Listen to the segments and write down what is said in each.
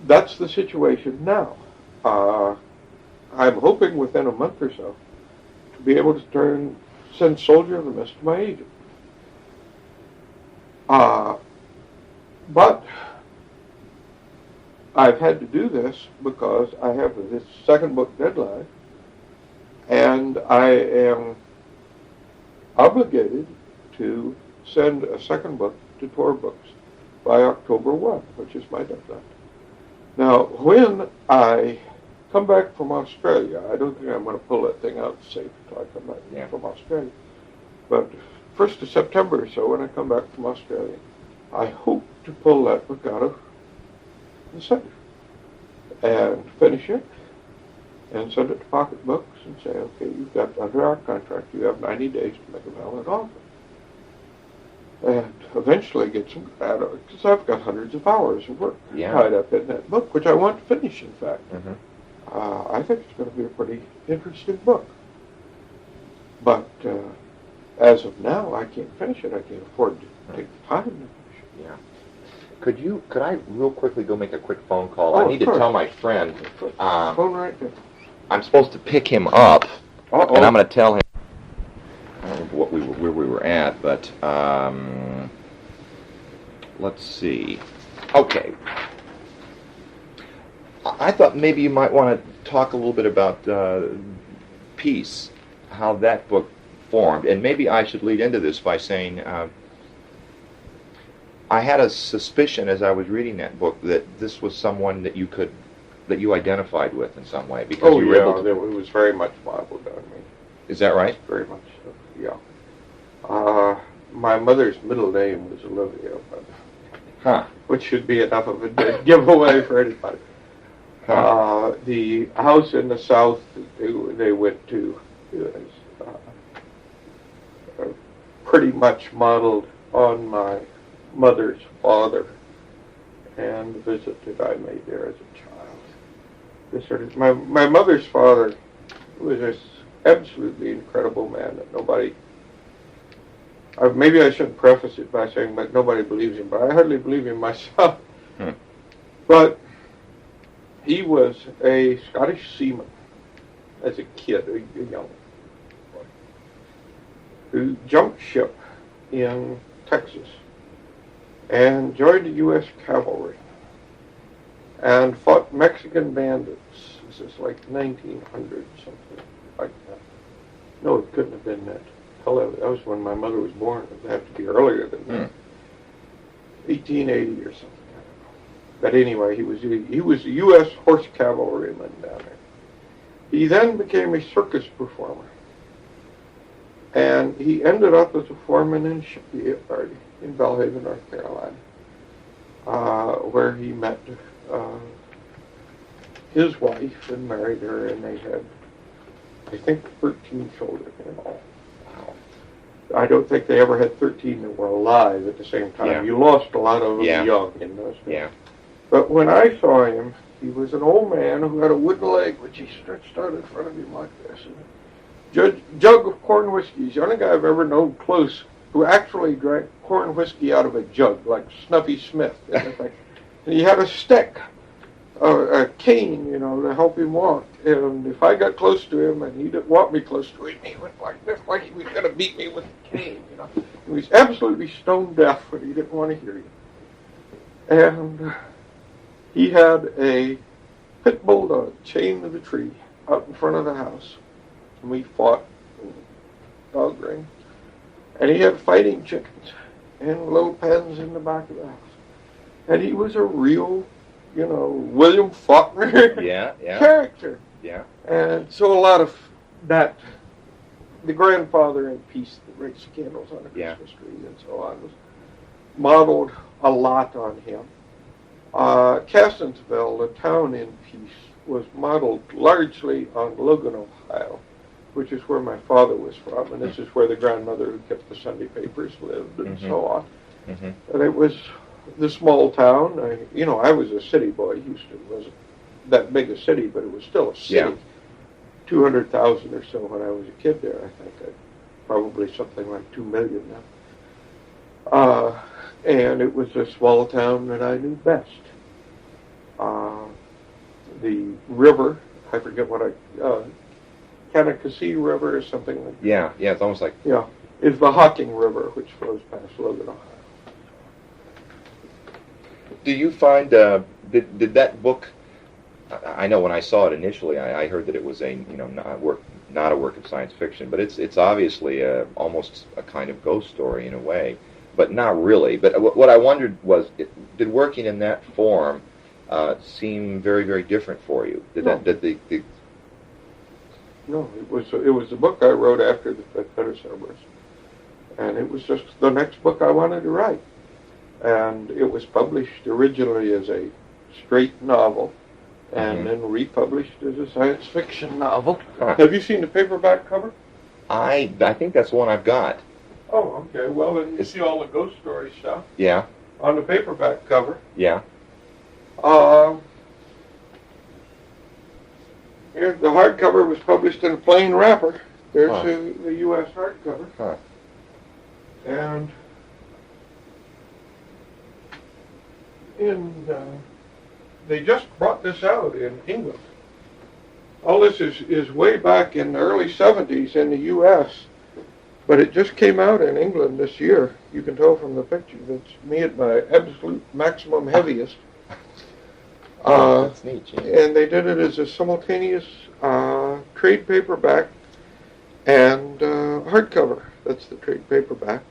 that's the situation now. I'm hoping within a month or so to be able to send Soldier of the Mist to my agent. But I've had to do this because I have this second book deadline, and I am obligated to send a second book to Tor Books by October 1, which is my deadline. Now, when I come back from Australia, I don't think I'm going to pull that thing out safe until I come back from Australia. But 1st of September or so, when I come back from Australia, I hope to pull that book out of the safe and finish it and send it to Pocket Books and say, okay, you've got, under our contract, you have 90 days to make a valid offer. And eventually get some out of it, because I've got hundreds of hours of work tied up in that book, which I want to finish, in fact. I think it's going to be a pretty interesting book. But as of now, I can't finish it. I can't afford to take the time to finish it. Yeah. Could I real quickly go make a quick phone call? Oh, I need to tell my friend. Phone right there. I'm supposed to pick him up, Uh-oh. and I'm going to tell him. I don't remember where we were at, but let's see. Okay. I thought maybe you might want to talk a little bit about Peace, how that book formed, and maybe I should lead into this by saying I had a suspicion as I was reading that book that this was someone that you identified with in some way, because you were able to. It was very much modeled on me. Is that right? Very much so, yeah. My mother's middle name was Olivia, which should be enough of a giveaway for anybody. The house in the south they went to is pretty much modeled on my mother's father and the visit that I made there as a child. My mother's father was this absolutely incredible man that nobody, maybe I shouldn't preface it by saying that nobody believes him, but I hardly believe him myself. But he was a Scottish seaman as a kid, a young boy, who jumped ship in Texas and joined the U.S. cavalry and fought Mexican bandits. This is like 1900, something like that. No, it couldn't have been that. Hell, that was when my mother was born. It would have to be earlier than that. 1880 or something. But anyway, he was a U.S. horse cavalryman down there. He then became a circus performer. And he ended up as a foreman in shipyard in Belhaven, North Carolina, where he met his wife and married her, and they had, I think, 13 children in all. Wow. I don't think they ever had 13 that were alive at the same time. Yeah. You lost a lot of them young in those days. Yeah. But when I saw him, he was an old man who had a wooden leg, which he stretched out in front of him like this. And a jug of corn whiskey. He's the only guy I've ever known close who actually drank corn whiskey out of a jug, like Snuffy Smith. And he had a stick, a cane, to help him walk. And if I got close to him and he didn't want me close to him, he went like this, like he was going to beat me with the cane. He was absolutely stone deaf, but he didn't want to hear you. And he had a pit bulldog chained to the tree out in front of the house. And we fought in dog ring. And he had fighting chickens and little pens in the back of the house. And he was a real, William Faulkner character. Yeah. And so a lot of that, the grandfather in Peace that raised candles on the Christmas tree and so on, was modeled a lot on him. Castinsville, the town in Peace, was modeled largely on Logan, Ohio, which is where my father was from, and this is where the grandmother who kept the Sunday papers lived, and so on. And it was the small town. I was a city boy. Houston wasn't that big a city, but it was still a city. Yeah. 200,000 or so when I was a kid there, I think. Probably something like 2 million now. And it was a small town that I knew best. the river, I forget what Kanakasi River or something like that. Yeah, it's almost like... Yeah, is the Hocking River, which flows past Logan, Ohio. Do you find, did that book, I know when I saw it initially, I heard that it was not a work of science fiction, but it's obviously almost a kind of ghost story in a way, but not really. But what I wondered was, did working in that form seem very, very different for you? No, it was a book I wrote after the Better Cerberus, and it was just the next book I wanted to write. And it was published originally as a straight novel, and then republished as a science fiction novel. Huh. Have you seen the paperback cover? I think that's the one I've got. Oh, okay. Well, then you see all the ghost story stuff. Yeah. On the paperback cover. Yeah. Here, the hardcover was published in a plain wrapper. There's Huh. the U.S. hardcover. Huh. And they just brought this out in England. All this is way back in the early 70s in the U.S., but it just came out in England this year. You can tell from the picture that's me at my absolute maximum heaviest. That's neat, Gene. And they did it as a simultaneous trade paperback and hardcover. That's the trade paperback.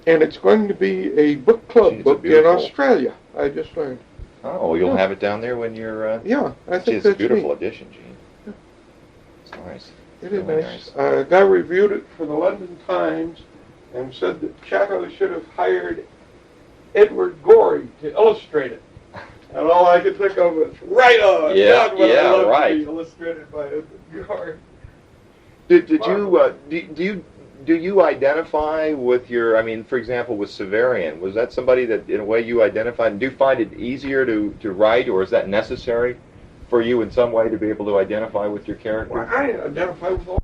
And it's going to be a book club book in Australia, I just learned. Oh, you'll have it down there when you're... Yeah, I think it's a that's beautiful neat. edition, Gene. Yeah. It's nice. It is Really nice. A guy reviewed it for the London Times and said that Chatto should have hired Edward Gorey to illustrate it. And all I could think of was, right on! Yeah, God, would I love right. to be illustrated by Edward Gorey. Do you identify with your, I mean, for example, with Severian, was that somebody that, in a way, you identified? And do you find it easier to write, or is that necessary for you in some way to be able to identify with your character? Well, I identify with all.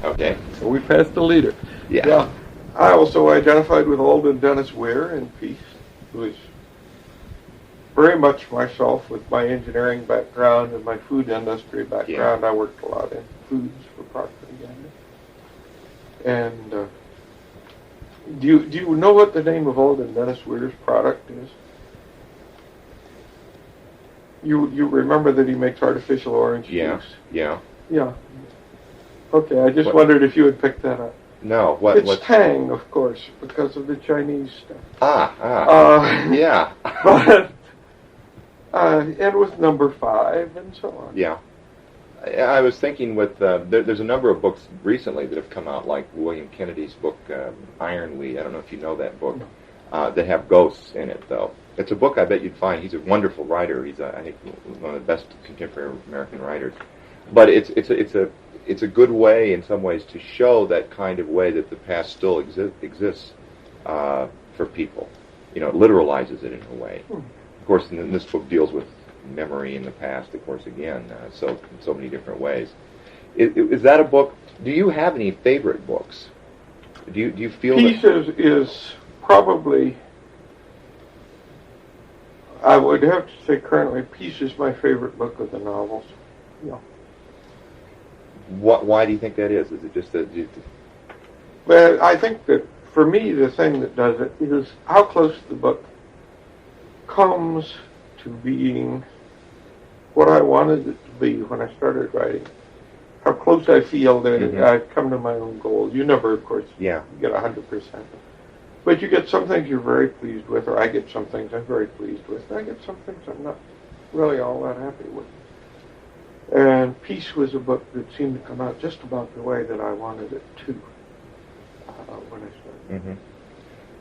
Okay. So we passed the leader. Yeah. I also identified with Alden Dennis Weir in Peace, who is very much myself with my engineering background and my food industry background. Yeah. I worked a lot in foods for Procter & Gamble. And do you know what the name of Alden Dennis Weir's product is? You remember that he makes artificial orange juice? Yeah. Yeah. Okay, I just wondered if you had picked that up. No, It's Tang, of course, because of the Chinese stuff. Yeah. But and with number 5 and so on. Yeah. I was thinking with, there's a number of books recently that have come out, like William Kennedy's book, Ironweed. I don't know if you know that book, that have ghosts in it, though. It's a book I bet you'd find. He's a wonderful writer. He's, I think, one of the best contemporary American writers. But it's a good way, in some ways, to show that kind of way that the past still exists for people. You know, it literalizes it in a way. Of course, this book deals with memory in the past, of course, again, so in so many different ways. Is that a book? Do you have any favorite books? Do you feel Peace is probably, I would have to say currently, Peace is my favorite book of the novels. Yeah. Why do you think that is? Is it just that Well, I think that for me, the thing that does it is how close the book comes to being what I wanted it to be when I started writing. How close I feel that I've come to my own goals. You never, of course, get 100%. But you get some things you're very pleased with, or I get some things I'm very pleased with, and I get some things I'm not really all that happy with. And Peace was a book that seemed to come out just about the way that I wanted it to when I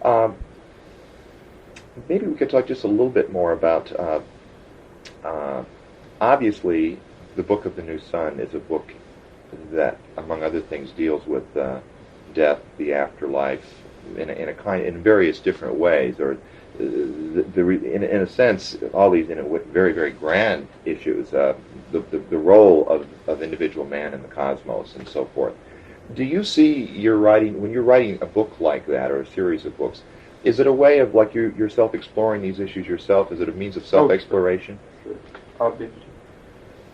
started. Maybe we could talk just a little bit more about, obviously, The Book of the New Sun is a book that, among other things, deals with death, the afterlife, in various different ways, or in a sense, all these very, very grand issues, the role of individual man in the cosmos and so forth. Do you see your writing, when you're writing a book like that, or a series of books, is it a way of like yourself exploring these issues yourself? Is it a means of self-exploration? Sure. Obviously,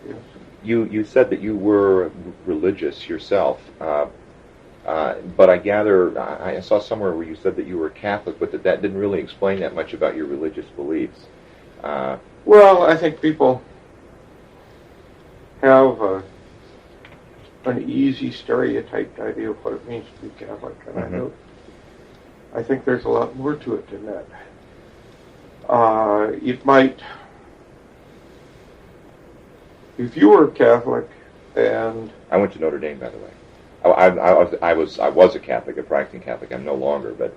yes. You said that you were religious yourself, but I gather I saw somewhere where you said that you were Catholic, but that didn't really explain that much about your religious beliefs. Well, I think people have an easy stereotyped idea of what it means to be Catholic, and I think there's a lot more to it than that. It might, if you were Catholic, and I went to Notre Dame, by the way. I was a Catholic, a practicing Catholic. I'm no longer, but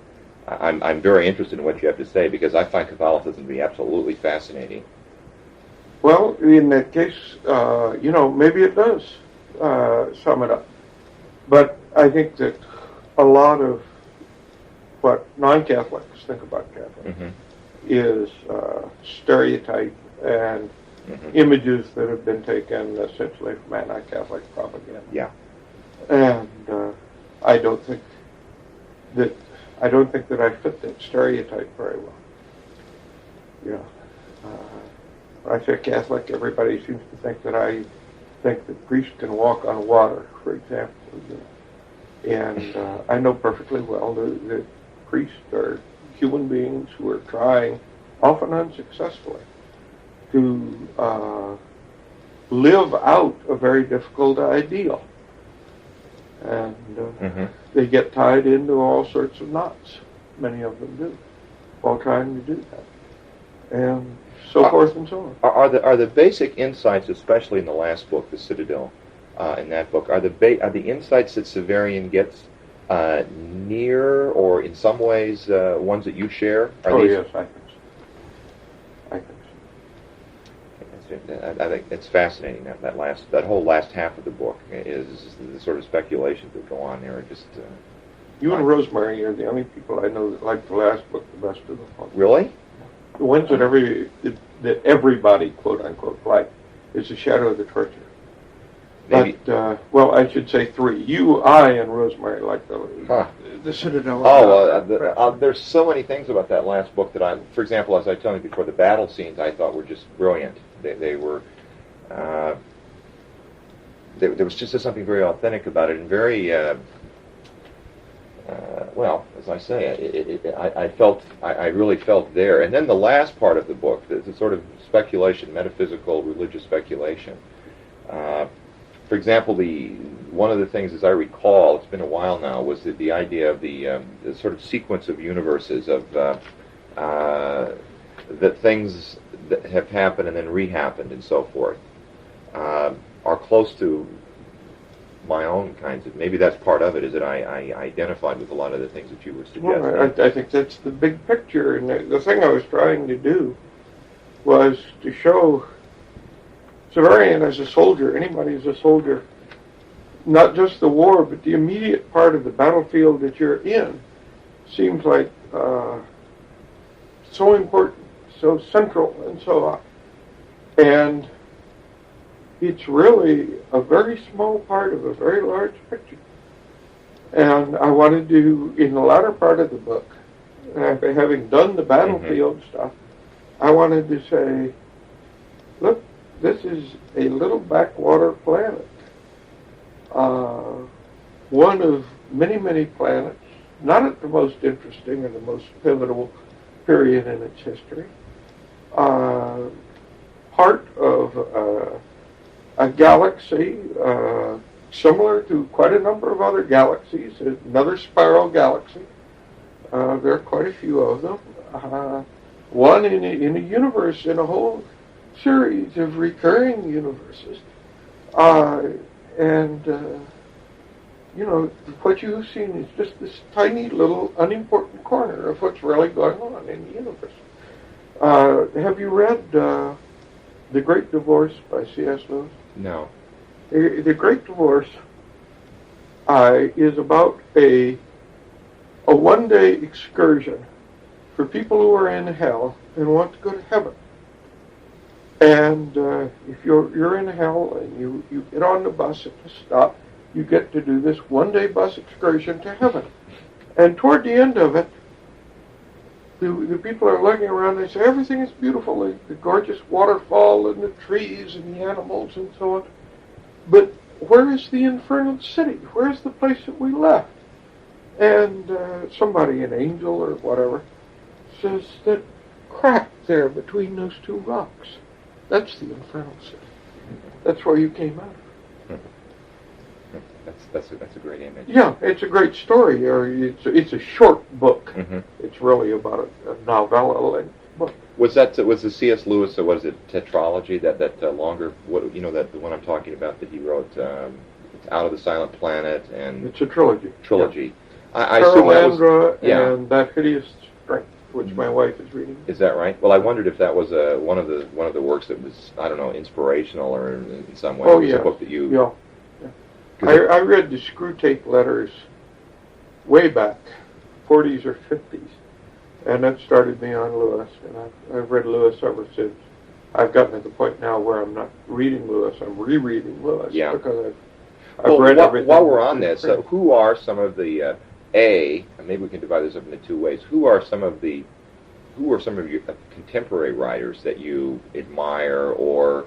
I'm very interested in what you have to say because I find Catholicism to be absolutely fascinating. Well, in that case, maybe it does sum it up. But I think that a lot of what non-Catholics think about Catholics is stereotype and images that have been taken essentially from anti-Catholic propaganda. Yeah. And I don't think that I fit that stereotype very well. When I say Catholic, everybody seems to think that I think that priests can walk on water, for example. And I know perfectly well that priests are human beings who are trying, often unsuccessfully, to live out a very difficult ideal. And they get tied into all sorts of knots. Many of them do, while trying to do that. And so forth and so on. Are the basic insights, especially in the last book, The Citadel, in that book, are the insights that Severian gets near, or in some ways, ones that you share? Yes, I think so. I think it's fascinating. That whole last half of the book is the sort of speculations that go on there. You and Rosemary are the only people I know that like the last book the best of the book. Really? The ones that everybody, quote unquote, like is The Shadow of the Torture. Maybe. But I should say three. You, I, and Rosemary like the Citadel. There's so many things about that last book that for example, as I told you before, the battle scenes I thought were just brilliant. They were. There was just something very authentic about it, and very. As I say, I really felt there. And then the last part of the book, the sort of speculation, metaphysical, religious speculation. For example, one of the things, as I recall, it's been a while now, was the idea of the sort of sequence of universes of that things that have happened and then rehappened and so forth are close to my own kinds of. Maybe that's part of it, is that I identified with a lot of the things that you were suggesting. Well, I think that's the big picture, and the thing I was trying to do was to show Severian as a soldier, anybody as a soldier, not just the war, but the immediate part of the battlefield that you're in, seems like so important, so central, and so on. And it's really a very small part of a very large picture. And I wanted to, in the latter part of the book, having done the battlefield stuff, I wanted to say, look, this is a little backwater planet. One of many, many planets, not at the most interesting or the most pivotal period in its history. Part of a galaxy similar to quite a number of other galaxies, another spiral galaxy. There are quite a few of them. One in a universe, in a whole series of recurring universes. What you've seen is just this tiny little unimportant corner of what's really going on in the universe. Have you read The The Great Divorce by C.S. Lewis? No. The Great Divorce is about a one-day excursion for people who are in hell and want to go to heaven. And if you're in hell and you get on the bus at the stop, you get to do this one-day bus excursion to heaven. And toward the end of it, the people are looking around and they say, everything is beautiful, the gorgeous waterfall and the trees and the animals and so on. But where is the infernal city? Where is the place that we left? And somebody, an angel or whatever, says that crack there between those two rocks, that's the infernal city. That's where you came out of. That's a great image. Yeah, it's a great story. Or it's a short book. Mm-hmm. It's really about a novella-length book. Was the C.S. Lewis, or was it tetralogy, that longer, that the one I'm talking about that he wrote, it's Out of the Silent Planet, and It's a trilogy. Yeah. I assume that was, and That Hideous Strength, which my wife is reading. Is that right? Well, I wondered if that was one of the works that was, I don't know, inspirational or in some way. Oh, It was yeah. a book that you... Yeah. I read the Screw Tape Letters way back, 40s or 50s, and that started me on Lewis, and I've read Lewis ever since. I've gotten to the point now where I'm not reading Lewis, I'm rereading Lewis, because I've read everything. While we're on this, who are some of the, and maybe we can divide this up into two ways, who are some of your contemporary writers that you admire, or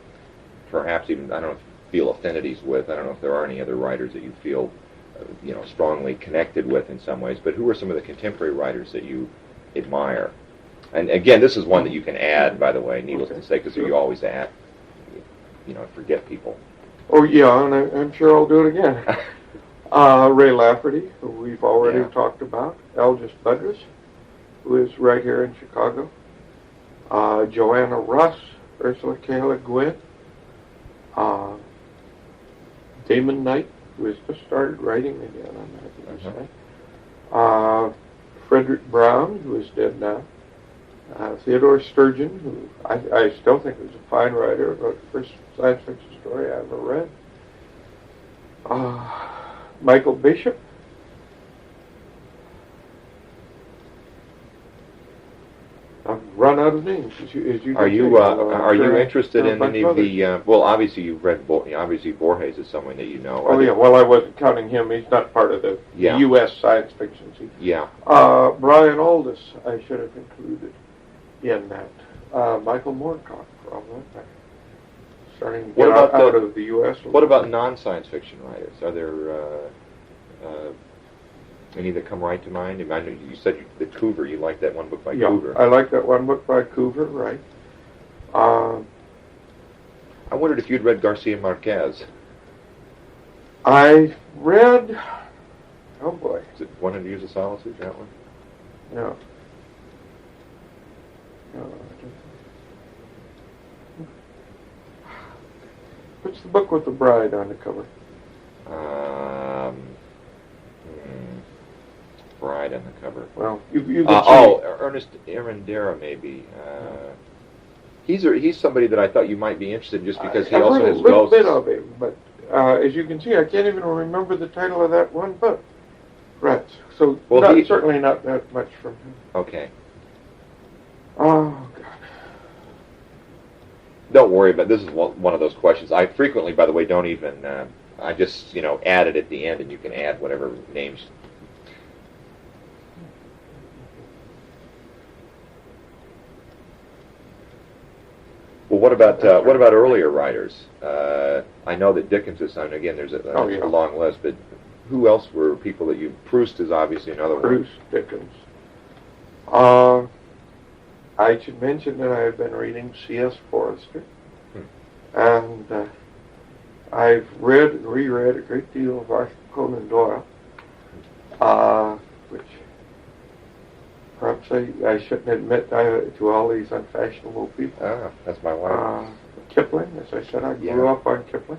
perhaps even, I don't know, feel affinities with? I don't know if there are any other writers that you feel, strongly connected with in some ways, but who are some of the contemporary writers that you admire? And again, this is one that you can add, by the way, needless to say, because you always add, forget people. Oh, yeah, and I'm sure I'll do it again. Ray Lafferty, who we've already talked about. Algis Budrys, who is right here in Chicago. Joanna Russ, Ursula K. Le Guin. Damon Knight, who has just started writing again, I'm happy to say. Frederick Brown, who is dead now. Theodore Sturgeon, who I still think was a fine writer, wrote the first science fiction story I ever read. Michael Bishop. I've run out of names. As you are you interested in any of the? Well, obviously you've read. Obviously Borges is someone that you know. Oh yeah. Well, I wasn't counting him. He's not part of the U.S. science fiction scene. Yeah. Brian Aldiss, I should have included in that. Michael Moorcock, probably. Starting to get out of the U.S. What about non-science fiction writers? Are there any that come right to mind? I know you said that Coover, you like that one book by Coover. I like that one book by Coover, right. I wondered if you'd read Garcia Marquez. I read, oh boy. Is it 100 Years of Solitude, that one? No. What's the book with the bride on the cover? Bride on the cover. Well, you can Ernest Arandera, maybe. He's somebody that I thought you might be interested in, just because he also has ghosts. I've read a little bit of him, but as you can see, I can't even remember the title of that one book. Right. So certainly not that much from him. Okay. Oh God. Don't worry about it. This is one of those questions. I frequently, by the way, don't even. I just add it at the end, and you can add whatever names. Well, what about earlier writers? I know that Dickens is on. Again, there's a long list, but who else were people that you? Proust is obviously another one. Proust, Dickens. I should mention that I have been reading C.S. Forester, and I've read and reread a great deal of Arthur Conan Doyle, which perhaps I shouldn't admit to all these unfashionable people. That's my wife. Kipling, as I said, I grew up on Kipling.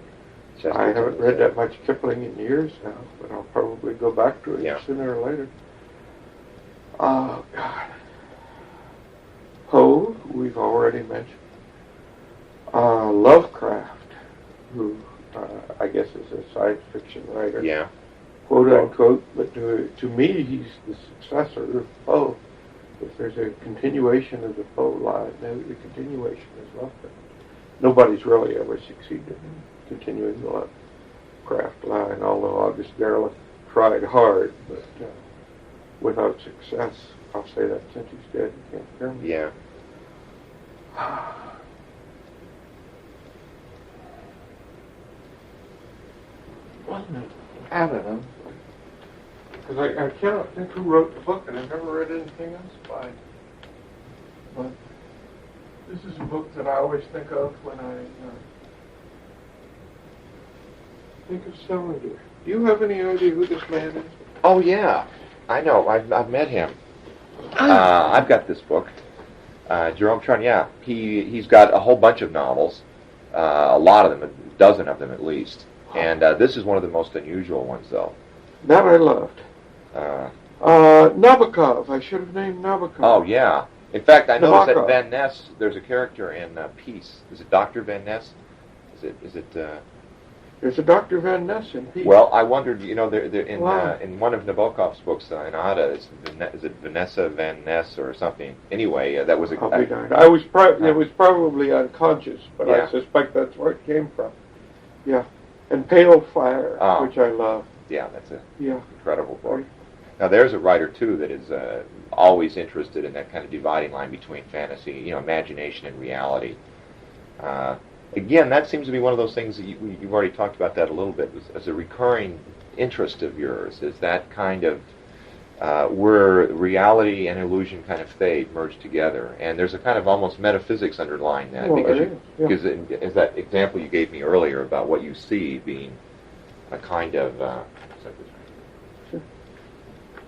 I haven't read that much Kipling in years now, but I'll probably go back to it sooner or later. Oh, God. Poe, who we've already mentioned. Lovecraft, who I guess is a science fiction writer, Yeah. quote unquote, but to me he's the successor of Poe. If there's a continuation of the Poe line, the continuation is Lovecraft. Nobody's really ever succeeded in continuing the Lovecraft line, although August Derleth tried hard, but without success. I'll say that since he's dead, you can't hear me. Yeah. I don't know. Because I cannot think who wrote the book, and I've never read anything else by him. But this is a book that I always think of when I think of Salinger. Do you have any idea who this man is? Oh yeah, I know. I've met him. I've got this book. Jerome Trun. Yeah, he's got a whole bunch of novels. A lot of them, a dozen of them at least. And this is one of the most unusual ones, though. That I loved. Nabokov. I should have named Nabokov. Oh yeah. In fact, I noticed that Van Ness. There's a character in Peace. Is it Dr. Van Ness? Is it? There's a Dr. Van Ness in Peace. Well, I wondered. You know, in one of Nabokov's books, in Ada, is it Vanessa Van Ness or something? Anyway, that was a. I'll be darned. It was probably unconscious, but Yeah. I suspect that's where it came from. Yeah. And Pale Fire, which I love. Yeah, that's a Yeah. incredible book. Now, there's a writer, too, that is always interested in that kind of dividing line between fantasy, imagination and reality. Again, that seems to be one of those things that you've already talked about that a little bit, as a recurring interest of yours, is that kind of where reality and illusion kind of fade, merge together. And there's a kind of almost metaphysics underlying that. Well, because as that example you gave me earlier about what you see being a kind of...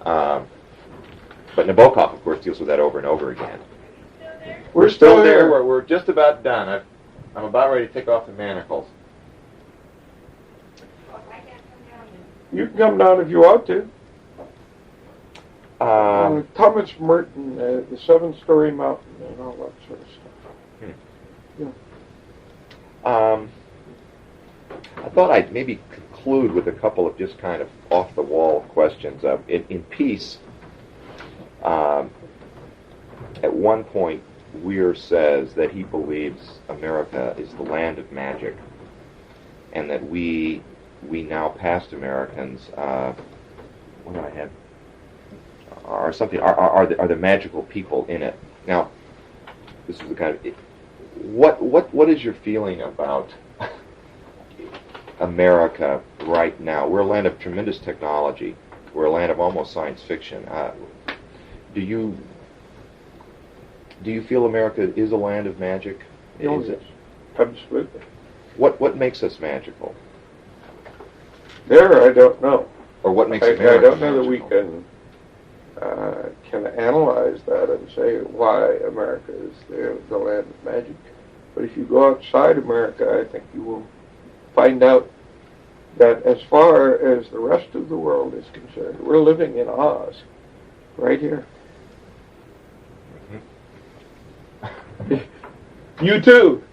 but Nabokov, of course, deals with that over and over again. We're still there. here. We're just about done. I'm about ready to take off the manacles. You can come down if you want to. Um, Thomas Merton, the Seven-Story Mountain, and all that sort of stuff. Yeah. I thought I'd maybe conclude with a couple of just kind of off-the-wall questions. In Peace, at one point, Weir says that he believes America is the land of magic, and that we now past Americans, what do I have? Are the magical people in it? Now, this is the kind of what is your feeling about America right now? We're a land of tremendous technology. We're a land of almost science fiction. Do you feel America is a land of magic? Yes, absolutely. What makes us magical? There, I don't know. Or what makes I America don't know magical? that we can analyze that and say why America is the land of magic. But if you go outside America, I think you will find out that as far as the rest of the world is concerned, we're living in Oz, right here. Mm-hmm. You too.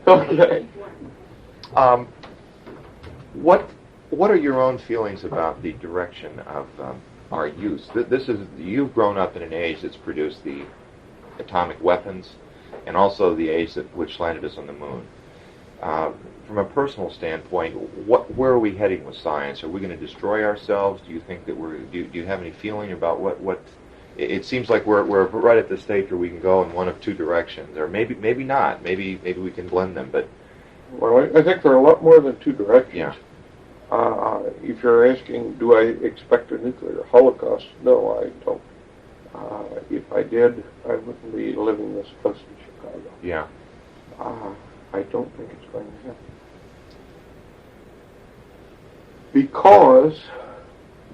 Okay. What are your own feelings about the direction of our use? You've grown up in an age that's produced the atomic weapons, and also the age which landed us on the moon. From a personal standpoint, where are we heading with science? Are we going to destroy ourselves? Do you think that do you have any feeling about what? It seems like we're right at the stage where we can go in one of two directions, or maybe not. Maybe we can blend them. But well, I think there are a lot more than two directions. Yeah. If you're asking, do I expect a nuclear holocaust? No, I don't. If I did, I wouldn't be living this close to Chicago. Yeah. I don't think it's going to happen. Because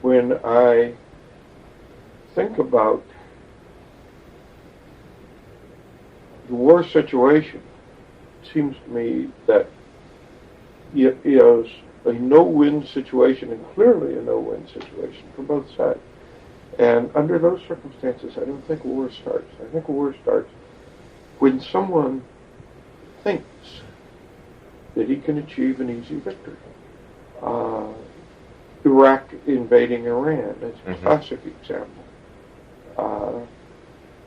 when I think about the war situation, it seems to me that it is a no-win situation, and clearly a no-win situation for both sides. And under those circumstances, I don't think war starts. I think war starts when someone thinks that he can achieve an easy victory. Iraq invading Iran, that's a classic example.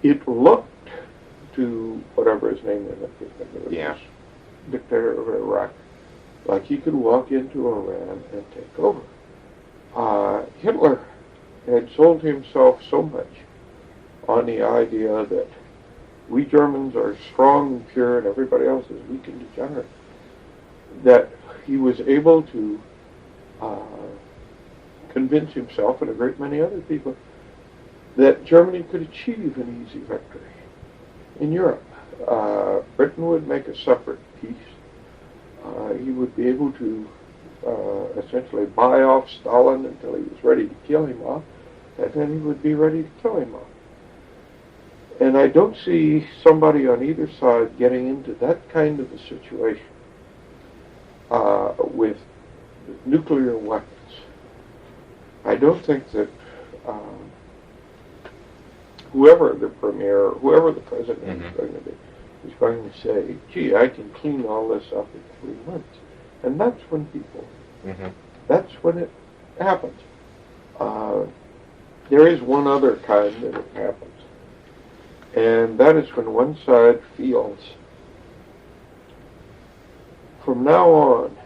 It looked to whatever his name is, dictator of Iraq, like he could walk into Iran and take over. Hitler had sold himself so much on the idea that we Germans are strong and pure and everybody else is weak and degenerate, that he was able to convince himself and a great many other people that Germany could achieve an easy victory in Europe. Britain would make a separate peace. He would be able to essentially buy off Stalin until he was ready to kill him off, and then he would be ready to kill him off. And I don't see somebody on either side getting into that kind of a situation with nuclear weapons. I don't think that whoever the premier, whoever the president is going to be, is going to say, gee, I can clean all this up in 3 months. And that's when people, that's when it happens. There is one other time that it happens. And that is when one side feels, from now on,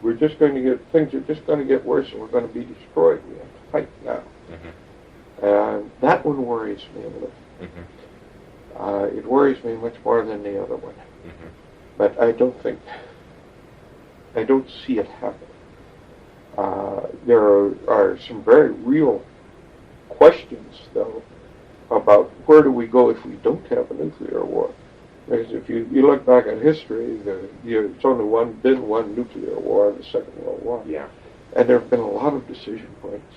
we're just going to get, things are just going to get worse and we're going to be destroyed. We have to fight now. And that one worries me a little. It worries me much more than the other one. But I don't see it happen. There are some very real questions, though, about where do we go if we don't have a nuclear war. Because if you look back at history, it's only been one nuclear war, the Second World War. Yeah. And there have been a lot of decision points.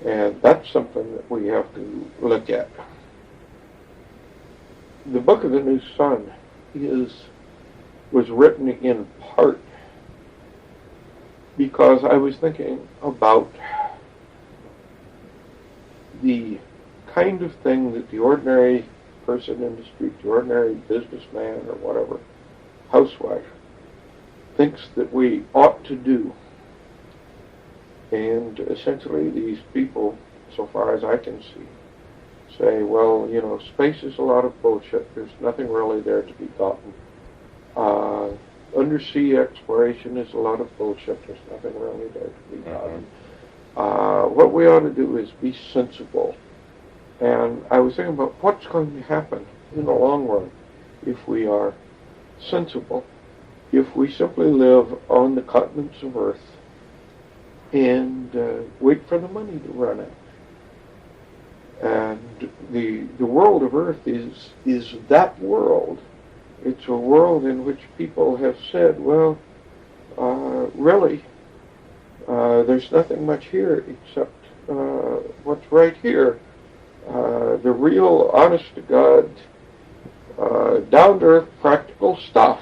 And that's something that we have to look at. The Book of the New Sun was written in part because I was thinking about the kind of thing that the ordinary person in the street, the ordinary businessman or whatever, housewife, thinks that we ought to do. And essentially these people, so far as I can see, say, well, you know, space is a lot of bullshit. There's nothing really there to be gotten. Undersea exploration is a lot of bullshit. There's nothing really there to be gotten. What we ought to do is be sensible. And I was thinking about what's going to happen in the long run if we are sensible, if we simply live on the continents of Earth and wait for the money to run out. And the world of Earth is that world. It's a world in which people have said, well, really, there's nothing much here except what's right here. The real, honest-to-God, down-to-earth, practical stuff.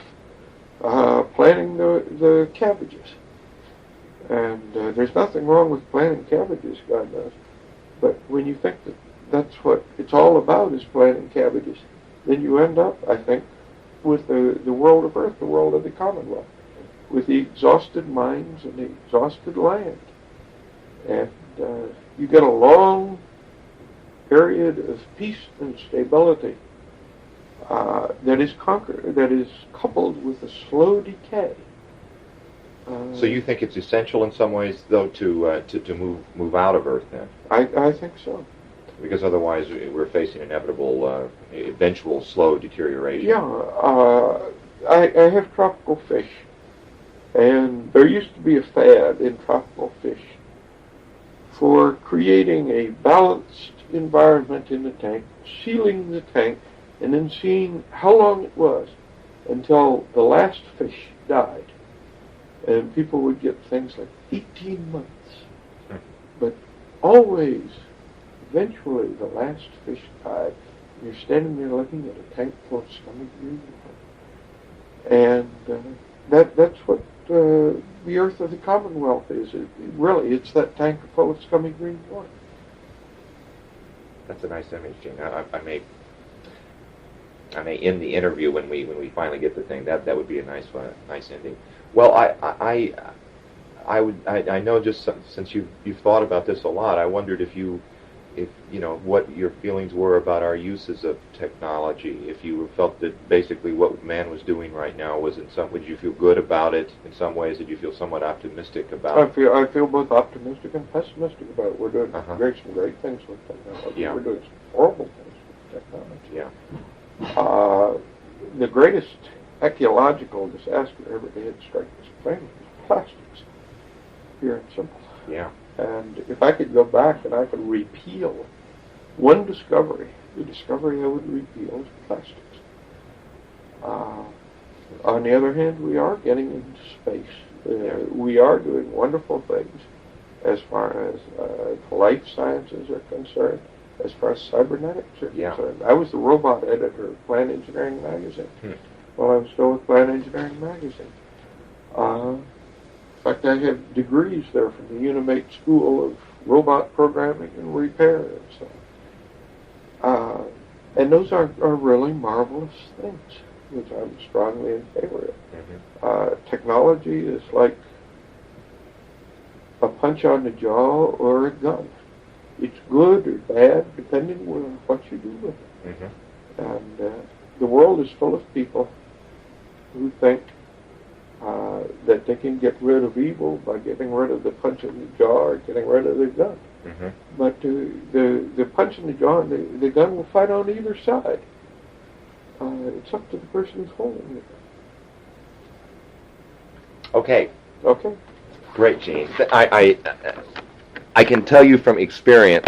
Planting the cabbages. And there's nothing wrong with planting cabbages, God knows. But when you think that that's what it's all about is planting cabbages, then you end up, I think, with the world of Earth, the world of the Commonwealth, with the exhausted mines and the exhausted land. And you get a long period of peace and stability that is coupled with a slow decay. So you think it's essential in some ways, though, to move out of Earth then? I think so. Because otherwise we're facing inevitable, eventual slow deterioration. Yeah, I have tropical fish, and there used to be a fad in tropical fish for creating a balanced environment in the tank, sealing the tank, and then seeing how long it was until the last fish died. And people would get things like 18 months. But always, eventually, the last fish died. You're standing there looking at a tank full of scummy green water. And that's what the Earth of the Commonwealth is. It's that tank full of scummy green water. That's a nice image, Gene. I may end the interview when we finally get the thing. That would be a nice ending. Well, I know just since you've thought about this a lot, I wondered if you know what your feelings were about our uses of technology. If you felt that basically what man was doing right now was would you feel good about it in some ways? Did you feel somewhat optimistic about it? I feel both optimistic and pessimistic about it. We're doing some great things with technology. Yeah. We're doing some horrible things with technology. Yeah. The greatest ecological disaster ever to hit strike this planet is plastics, pure and simple. Yeah. And if I could go back and I could repeal one discovery, the discovery I would repeal is plastics. On the other hand, we are getting into space. We are doing wonderful things as far as life sciences are concerned, as far as cybernetics are concerned. I was the robot editor of Plant Engineering Magazine while I was still with Plant Engineering Magazine. In fact, I have degrees there from the Unimate School of Robot Programming and Repair and so on. And those are really marvelous things, which I'm strongly in favor of. Technology is like a punch on the jaw or a gun. It's good or bad depending on what you do with it. And the world is full of people who think that they can get rid of evil by getting rid of the punch in the jaw or getting rid of the gun. But the punch in the jaw and the gun will fight on either side. It's up to the person who's holding it. Okay. Okay. Great, Gene. I can tell you from experience